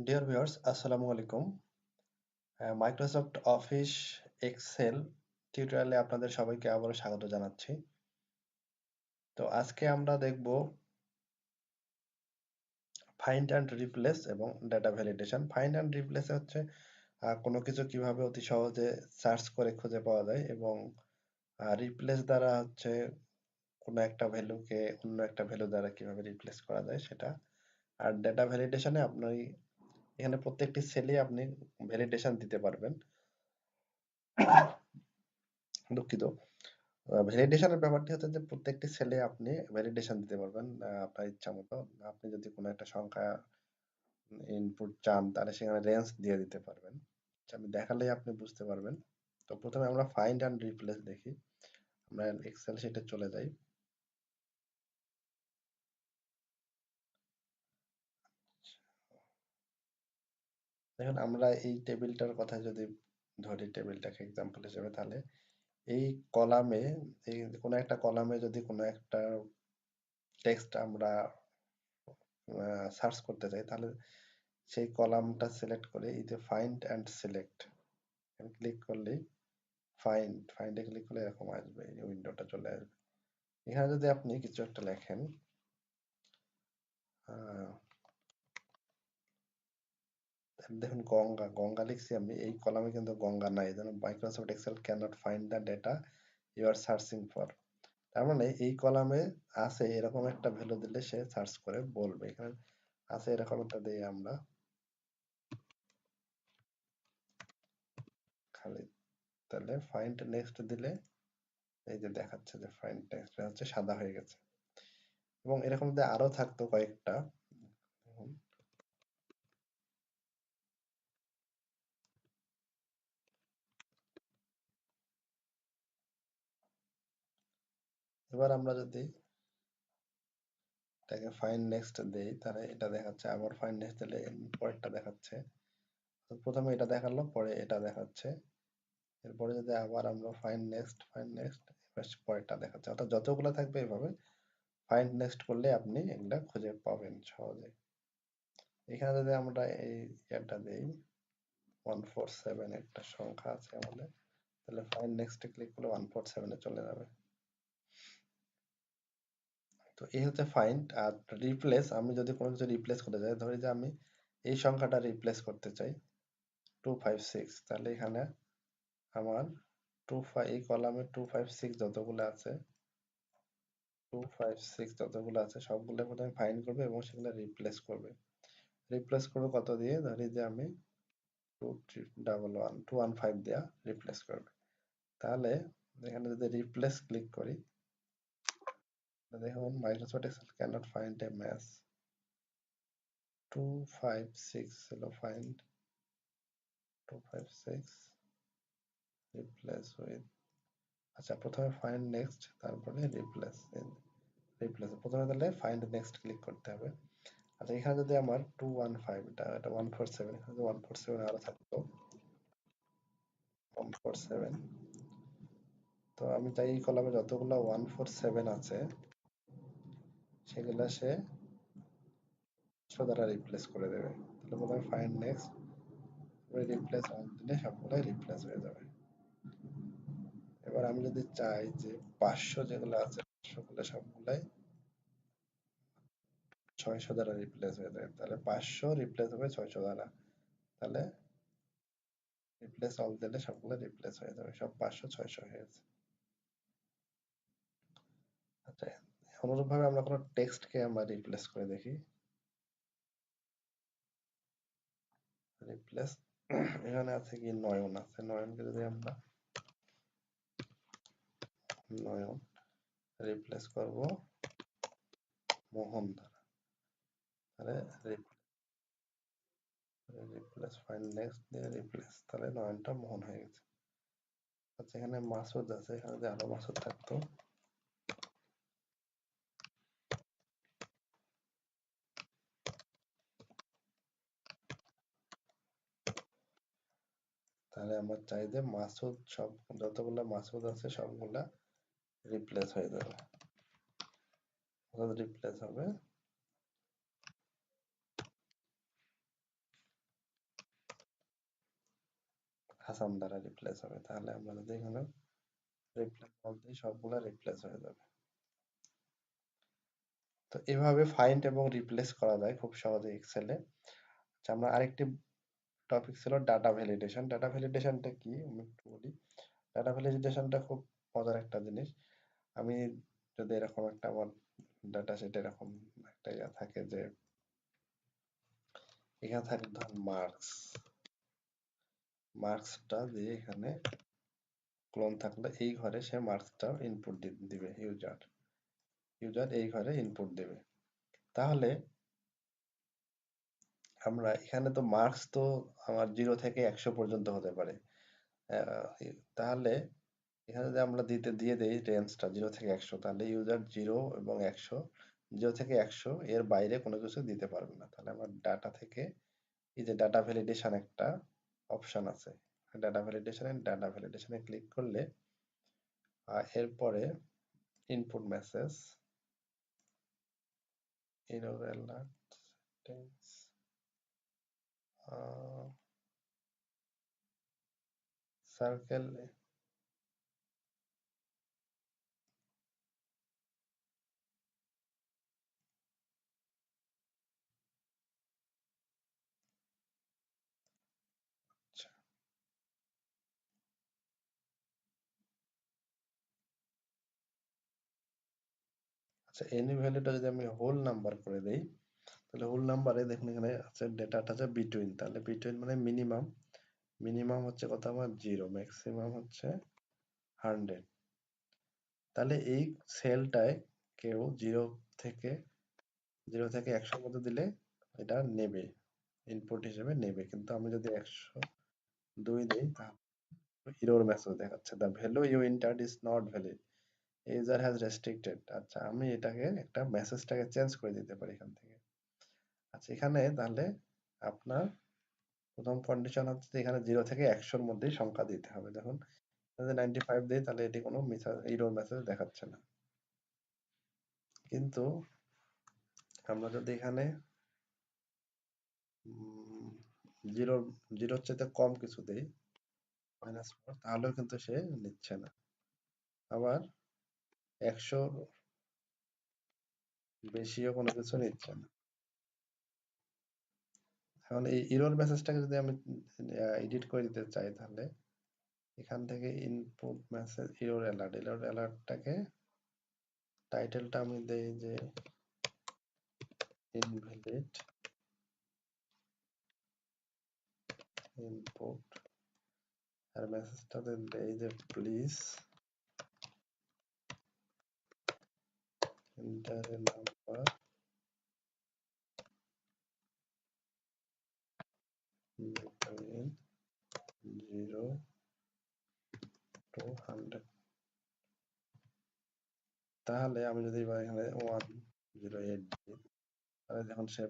Dear viewers, আসসালামু আলাইকুম। Microsoft office Excel টিউটোরিয়ালে আপনাদের সবাইকে আবারও স্বাগত জানাচ্ছি। তো আজকে আমরা দেখব ফাইন্ড অ্যান্ড রিপ্লেস এবং data validation. Find and replace হচ্ছে কোনো কিছু কিভাবে অতি সহজে সার্চ করে খুঁজে পাওয়া যায়, এবং রিপ্লেস দ্বারা হচ্ছে কোনো একটা ভ্যালুকে অন্য একটা ভ্যালু দ্বারা কিভাবে রিপ্লেস করা যায় সেটা। আর ডেটা ভ্যালিডেশনে আপনি এখানে প্রত্যেকটি সেলে আপনি ভ্যালিডেশন দিতে পারবেন। দুঃখিত। ভ্যালিডেশনের ব্যাপারটি হচ্ছে যে প্রত্যেকটি সেলে আপনি ভ্যালিডেশন দিতে পারবেন আপনার ইচ্ছা মতো। আপনি যদি কোনো একটা সংখ্যা ইনপুট চান তাহলে সেখানে রেঞ্জ দিয়ে দিতে পারবেন। আমি দেখালেই আপনি বুঝতে পারবেন। তো প্রথমে আমরা ফাইন্ড অ্যান্ড রিপ্লেস দেখি। আমরা এক্সেল শিটে চলে যাই। দেখুন, আমরা এই টেবিলটার কথা যদি ধরি, টেবিলটাকে এক্সাম্পল হিসেবে, তাহলে এই কলামে, এই কোনো একটা কলামে যদি কোনো একটা টেক্সট আমরা সার্চ করতে চাই, তাহলে সেই কলামটা সিলেক্ট করে এই যে ফাইন্ড অ্যান্ড সিলেক্ট ক্লিক করলেই ফাইন্ডে ক্লিক করলে এরকম আসবে, এই উইন্ডোটা চলে আসবে। এখানে যদি আপনি কিছু একটা লেখেন, দেখুন গঙ্গা, গঙ্গা লিখছি আমি, এই কলামে কিন্তু গঙ্গা নাই, যেন Microsoft Excel can not find the data you are searching for. তার মানে এই কলামে আছে এরকম একটা ভ্যালু দিলে সে সার্চ করে বলবে। এখানে আছে এরকম একটা দিয়ে আমরা খালি, তাহলে ফাইন্ড নেক্সট দিলে এই যে দেখাচ্ছে যে ফাইন্ড নেক্সট হচ্ছে সাদা হয়ে গেছে। এবং এরকম যদি আরো থাকতো কয়েকটা, এবার আমরা যদি এটাকে ফাইন্ড নেক্সট দেই, তাহলে এটা দেখাচ্ছে। আবার ফাইন্ড নেক্সট দিলে পরেরটা দেখাচ্ছে। তো প্রথমে এটা দেখালো, পরে এটা দেখাচ্ছে। এরপরে যদি আবার আমরা ফাইন্ড নেক্সট পরেরটা দেখাচ্ছে। অর্থাৎ যতগুলো থাকবে এইভাবে ফাইন্ড নেক্সট করলে আপনি এগুলা খুঁজে পাবেন সহজে। এখানে যদি আমরা এই এটা দেই 147 একটা সংখ্যা আছে আমাদের, তাহলে ফাইন্ড নেক্সটে ক্লিক করলে 147 এ চলে যাবে। তো এই হচ্ছে ফাইন্ড। আর রিপ্লেস, আমি যদি কোনো কিছু রিপ্লেস করতে চাই, ধরি যে আমি এই সংখ্যাটা রিপ্লেস করতে চাই 256, তাহলে এখানে আমার এই কলামে 256 যতগুলো আছে, 256 যতগুলো আছে সবগুলো প্রথমে ফাইন্ড করবে এবং সেগুলো রিপ্লেস করবে। রিপ্লেস করবে কত দিয়ে? ধরি যে আমি 215 দেয়া রিপ্লেস করবে। তাহলে এখানে যদি রিপ্লেস ক্লিক করি, দেখুন Microsoft Excel cannot find a match. 256 হলো ফাইন্ড, 256 রিপ্লেস উইথ, আচ্ছা প্রথমে ফাইন্ড নেক্সট, তারপরে রিপ্লেস প্রথমে তাহলে ফাইন্ড নেক্সট ক্লিক করতে হবে। আচ্ছা এখানে যদি আমার 215, এটা 147, এখানে যদি 147 আরো থাকতো 147, তো আমি চাই এই কলামে যতগুলো 147 আছে সেগুলা সে 100 দ্বারা রিপ্লেস করে দেবে। তাহলে প্রথমে ফাইন্ড নেক্সট, রিপ্লেস অন দিলে সবগুলাই রিপ্লেস হয়ে যাবে। এবার আমি যদি চাই যে 500 যেগুলো আছে সবগুলাই 600 দ্বারা রিপ্লেস হয়ে যায়, তাহলে 500 রিপ্লেস হবে 600 দ্বারা। তাহলে রিপ্লেস অল দিলে সবগুলো রিপ্লেস হয়ে যাবে, সব 500 600 হয়ে গেছে। আচ্ছা, অনুরূপ ভাবে আমরা কোনো টেক্সটকে আমরা রিপ্লেস করে দেখি। রিপ্লেস, এখানে আছে কি নয়ন আছে, নয়নকে যদি আমরা নয়ন রিপ্লেস করব মোহন দ্বারা, তাহলে রিপ্লেস ফাইন্ড নেক্সট দিয়ে রিপ্লেস, তাহলে নয়নটা মোহন হয়ে গেছে। আচ্ছা এখানে মাসুদ আছে, এখানে যদি আরো মাসুদ থাকতো, তাহলে আমরা চাই যে মাসুদ, সব যতগুলা মাসুদ আছে সবগুলা রিপ্লেস হয়ে যাবে। রিপ্লেস হবে হাসান দ্বারা রিপ্লেস হবে। তাহলে আমরা যদি এখানে রিপ্লেস বলতে সবগুলা রিপ্লেস হয়ে যাবে। তো এভাবে ফাইন্ড এবং রিপ্লেস করা যায় খুব সহজে এক্সেলে। আচ্ছা, আমরা আরেকটি টপিক ছিল ডাটা ভ্যালিডেশন। ডাটা ভ্যালিডেশনটা কি আমি একটু বলি। ডাটা ভ্যালিডেশনটা খুব মজার একটা জিনিস। আমি যদি এরকম একটা আমার ডাটা সেট এরকম একটা ইয়া থাকে যে এখানে থাকে ধর মার্কসটা দিয়ে এখানে ক্লোন থাকলে এই ঘরে সে মার্কসটা ইনপুট দিবে ইউজার এই ঘরে ইনপুট দেবে। তাহলে আমরা এখানে তো মার্কস তো আমার 0 থেকে 100 পর্যন্ত হতে পারে। তাহলে এখানে যদি আমরা দিয়ে দেই রেঞ্জটা 0 থেকে 100, তাহলে ইউজার 0 এবং 100, 0 থেকে 100 এর বাইরে কোনো কিছু দিতে পারবে না। তাহলে আমরা ডাটা থেকে এই যে ডাটা ভ্যালিডেশন একটা অপশন আছে, ডাটা ভ্যালিডেশনে ক্লিক করলে এরপরে input message, error alert, circle. আচ্ছা, আচ্ছা, এনি ভ্যালুটা যদি আমি হোল নাম্বার করে দেই, তাহলে হোল নাম্বারে দেখুন এখানে আছে ডেটাটা আছে বিটুইন, তাহলে বিটুইন মানে মিনিমাম। মিনিমাম হচ্ছে কত আমার 0, ম্যাক্সিমাম হচ্ছে 100। তাহলে এই সেলটায় কেউ থেকে 100 মধ্যে দিলে এটা নেবে, ইনপুট হিসেবে নেবে। কিন্তু আমি যদি 102 দিই তাহলে এরর মেসেজ দেখাচ্ছে, the value you entered is not valid, user has restricted. আচ্ছা, আমি এটাকে একটা মেসেজটাকে চেঞ্জ করে দিতে পারি এখান থেকে। আচ্ছা, এখানে তাহলে আপনার প্রথম কন্ডিশন হচ্ছে যে এখানে 0 থেকে 100-র মধ্যেই সংখ্যা দিতে হবে। দেখুন যদি 95 দেই তাহলে এটি কোনো এরর মেসেজ দেখাচ্ছে না। কিন্তু আমরা যদি এখানে 0 0-র চাইতে কম কিছু দেই, -4, তাহলেও কিন্তু সে নিচ্ছে না। আবার 100 বেশিও কোনো কিছু নিচ্ছে না। এখন এই এরর মেসেজটাকে যদি আমি এডিট করে দিতে চাই, তাহলে এখান থেকে ইনপুট মেসেজ এরর অ্যালার্টটাকে টাইটেলটা আমি দেই যে ইনভ্যালিড ইনপুট, আর মেসেজটাতে দেই যে please enter a number between 0 to 100। তাহলে আমি যদি এবার এখানে 108 দিই, তাহলে যখন সে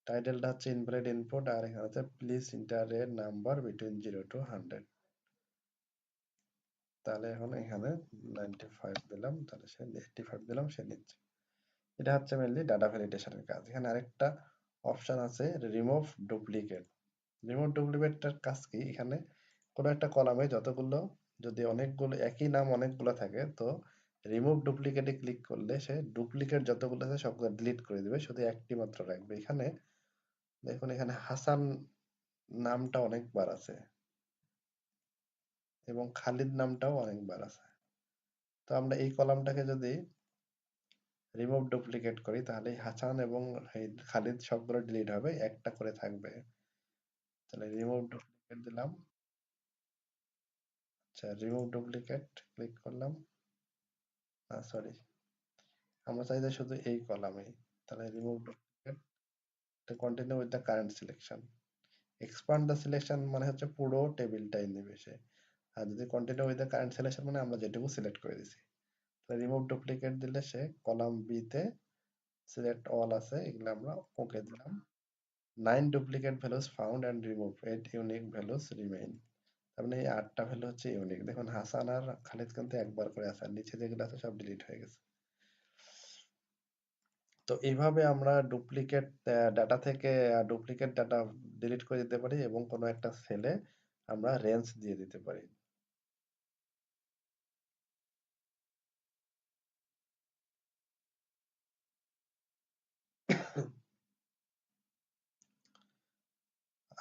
টাইটেলটা হচ্ছে ইনভ্যালিড ইনপুট, আর এখানে হচ্ছে please enter a number between 0 to 100। তাহলে এখন এখানে 95 দিলাম, তাহলে সে 85 দিলাম, সে নিচ্ছে। এটা হচ্ছে মেইনলি ডাটা ভ্যালিডেশনের কাজ। এখানে আরেকটা অপশন আছে রিমুভ ডুপ্লিকেট। রিমুভ ডুপ্লিকেটটার কাজ কি, এখানে কোনো একটা কলামে যতগুলো, যদি অনেকগুলো একই নাম অনেকগুলো থাকে, তো রিমুভ ডুপ্লিকেটে ক্লিক করলে সে ডুপ্লিকেট যতগুলো আছে সবগুলো ডিলিট করে দিবে, শুধু একটি মাত্র রাখবে। এখানে দেখুন এখানে হাসান নামটা অনেকবার আছে এবং খালিদ নামটাও অনেকবার আছে। তো আমরা এই কলামটাকে যদি রিমুভ ডুপ্লিকেট করি, তাহলে এই হাসান এবং এই খালিদ সবগুলো ডিলিট হবে, একটা করে থাকবে। তাহলে রিমুভ ডুপ্লিকেট দিলাম। আচ্ছা, রিমুভ ডুপ্লিকেট ক্লিক করলাম। সরি, আমরা চাই যে শুধু এই কলামে। তাহলে remove duplicate, continue with the current selection. Expand the selection মানে হচ্ছে পুরো টেবিলটাই নেবে সে। আর যদি continue with the current selection মানে আমরা যেটুকু সিলেক্ট করে দিছি। তাহলে রিমুভ ডুপ্লিকেট দিলে সে কলাম বি তে সিলেক্ট অল আছে, এগুলো আমরা ওকে দিলাম। 9 duplicate values found and remove, 8 unique values remain. তার মানে এই 8টা ভ্যালু হচ্ছে ইউনিক। দেখুন হাসান আর খালিদ কিন্তু একবার করে আছে, আর নিচে যেগুলো আছে সব ডিলিট হয়ে গেছে। তো এইভাবে আমরা ডুপ্লিকেট ডাটা থেকে ডুপ্লিকেট ডাটা ডিলিট করে দিতে পারি এবং কোনো একটা সেলে আমরা রেঞ্জ দিয়ে দিতে পারি।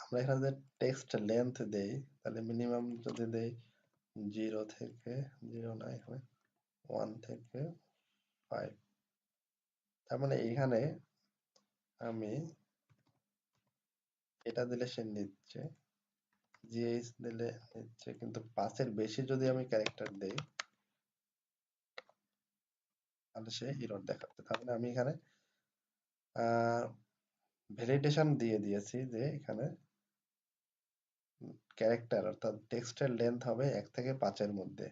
আমরা এখানে যে টেক্সট লেন্থ দেই, তাহলে মিনিমাম যদি দেই 0 থেকে 0 না, এখানে 1 থেকে 5, তার মানে এখানে আমি এটা দিলে সে নিচ্ছে, জিএইচ দিলে নিচ্ছে, কিন্তু 5-এর বেশি যদি আমি ক্যারেক্টার দেই তাহলে সে এরর দেখাচ্ছে। তার মানে আমি এখানে ভ্যালিডেশন দিয়ে দিয়েছি যে এখানে ক্যারেক্টার অর্থাৎ টেক্সটের লেন্থ হবে 1 থেকে 5-এর মধ্যে।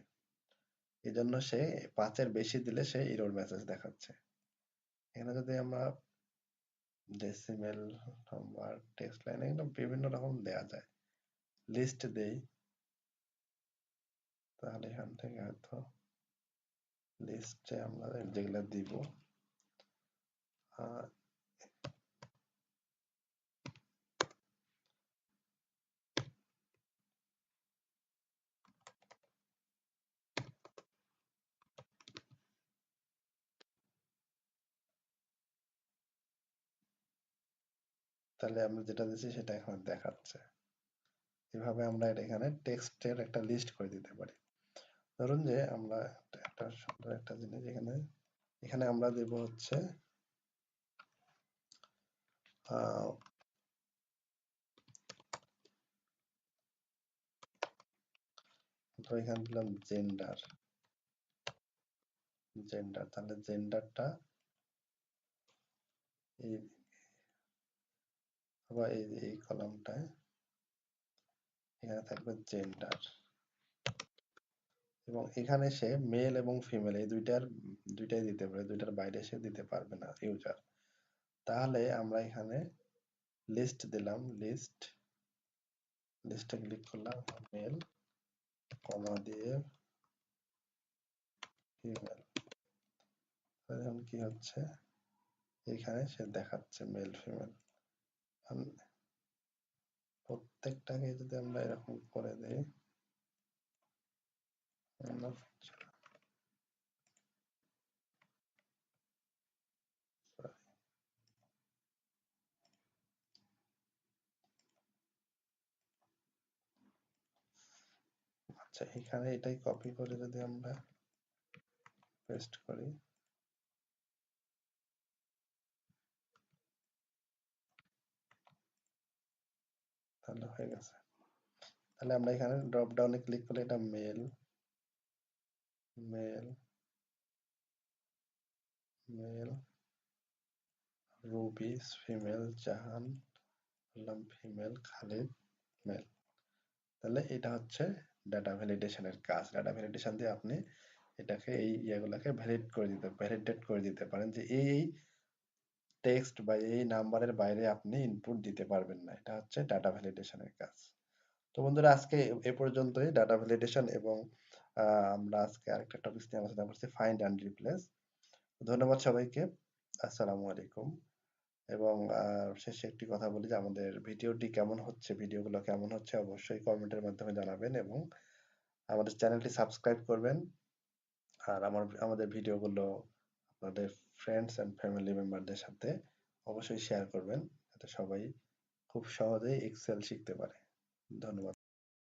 এই জন্য সে 5-এর বেশি দিলে সে এরর মেসেজ দেখাচ্ছে। এখানে যদি আমরা ডেসিমেল নাম্বার, টেক্সট লাইন, এগুলো বিভিন্ন রকম দেয়া যায়, লিস্ট দেই, তাহলে এখান থেকে হয়তো লিস্টে আমরা যেগুলো দিব আহ, তাহলে আমরা যেটা দিচ্ছি সেটা এখানে দেখাচ্ছে। এভাবে আমরা এটা এখানে টেক্সটের একটা লিস্ট করে দিতে পারি। ধরুন যে আমরা একটা সুন্দর একটা জিনিস এখানে, এখানে আমরা দেব হচ্ছে আহ, ধরো এখানে দিলাম জেন্ডার, জেন্ডার, তাহলে জেন্ডারটা এই, আবার এই কলামটায় এখানে থাকবে জেন্ডার, এবং এখানে সে মেল এবং ফিমেল এই দুইটাই দিতে পারে, দুইটার বাইরে সে দিতে পারবে না ইউজার। তাহলে আমরা এখানে লিস্ট দিলাম, লিস্টে ক্লিক করলাম, মেল কমা দিয়ে ফিমেল, এখন কি হচ্ছে এখানে সে দেখাচ্ছে মেল ফিমেল। প্রত্যেকটাকে যদি আমরা এরকম করে দিই, আচ্ছা এখানে এটাই কপি করে যদি আমরা পেস্ট করি, তাহলে হয়ে গেছে। তাহলে আমরা এখানে ড্রপ ডাউনে ক্লিক করলে এটা male, male, male, Ruby female, Jahan বললাম ফিমেল, খালিদ মেল। তাহলে এটা হচ্ছে ডাটা ভ্যালিডেশনের কাজ। ডাটা ভ্যালিডেশন দিয়ে আপনি এটাকে এই ইয়েগুলাকে ভ্যালিডেট করে দিতে পারেন যে এই টেক্সট বা এই নাম্বারের বাইরে আপনি ইনপুট দিতে পারবেন না। এটা হচ্ছে ডাটা ভ্যালিডেশনের কাজ। তো বন্ধুরা আজকে এ পর্যন্তই ডাটা ভ্যালিডেশন, এবং আমরা আজকে আরেকটা টপিক নিয়ে আলোচনা করছি, ফাইন্ড অ্যান্ড রিপ্লেস। ধন্যবাদ সবাইকে। আসসালামু আলাইকুম। এবং শেষে একটি কথা বলি যে আমাদের ভিডিওটি কেমন হচ্ছে, ভিডিওগুলো কেমন হচ্ছে অবশ্যই কমেন্টের মাধ্যমে জানাবেন, এবং আমাদের চ্যানেলটি সাবস্ক্রাইব করবেন। আর আমাদের ভিডিওগুলো আপনাদের ফ্রেন্ডস এন্ড ফ্যামিলি মেম্বারদের সাথে অবশ্যই শেয়ার করবেন, যাতে সবাই খুব সহজেই এক্সেল শিখতে পারে। ধন্যবাদ।